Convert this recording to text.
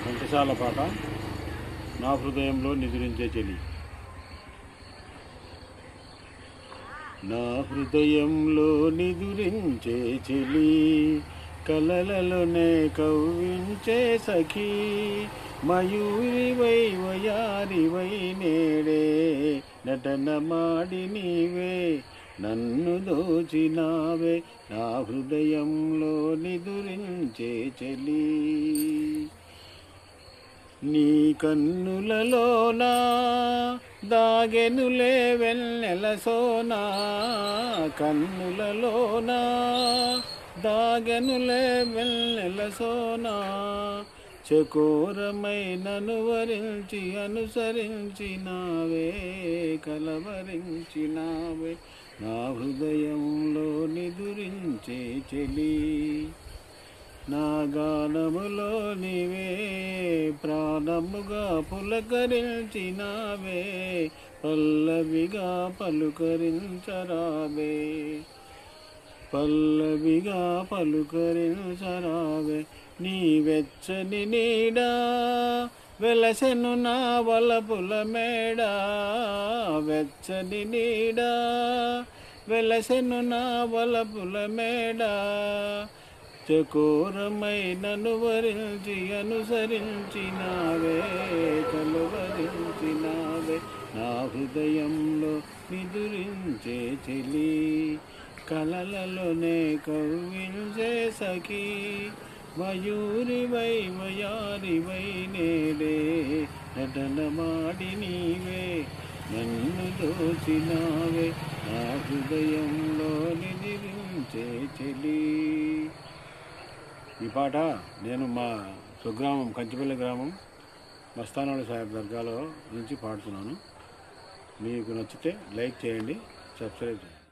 ఘంటసాల పాట నా హృదయంలో నిదురించే చెలి. నా హృదయంలో నిదురించే చెలి, కలలలోనే కవ్వించే సఖీ, మయూరివై వయారివై నేడే నటన మాడి నీవే నన్ను దోచినావే, నా హృదయంలో నిదురించే చెలి. నీ కన్నులలోనా దాగెనులే వెన్నెల సోనా, కన్నులలోనా దాగెనులే వెన్నెల సోనా, చకోరమై నన్ను వరించి అనుసరించినావే, కలవరించినావే, నా హృదయంలో నిదురించే చెలి. నా గానములో నీవే ప్రాణముగా పులకరించినావే, పల్లవిగా పలుకరించరావే, పల్లవిగా పలుకరించరావే. నీ వెచ్చని నీడా వెలసెను నా వలపుల మేడ, వెచ్చని నీడా వెలసెను నా వలపుల మేడ, చకోరమై నన్ను వరించి అనుసరించినావే, కలువరించినావే, నా హృదయంలో నిదురించే చెలి, కలలలోనే కవ్వించే సఖీ, మయూరివై వయారివై నేడే నటన మాడి నీవే నన్ను దోచినావే, నా హృదయంలో నిదురించే చెలి. ఈ పాట నేను మా స్వగ్రామం కంచిపల్లి గ్రామం మస్తానాడు సాహెబ్ దర్గాలో నుంచి పాడుతున్నాను. మీకు నచ్చితే లైక్ చేయండి, సబ్స్క్రైబ్ చేయండి.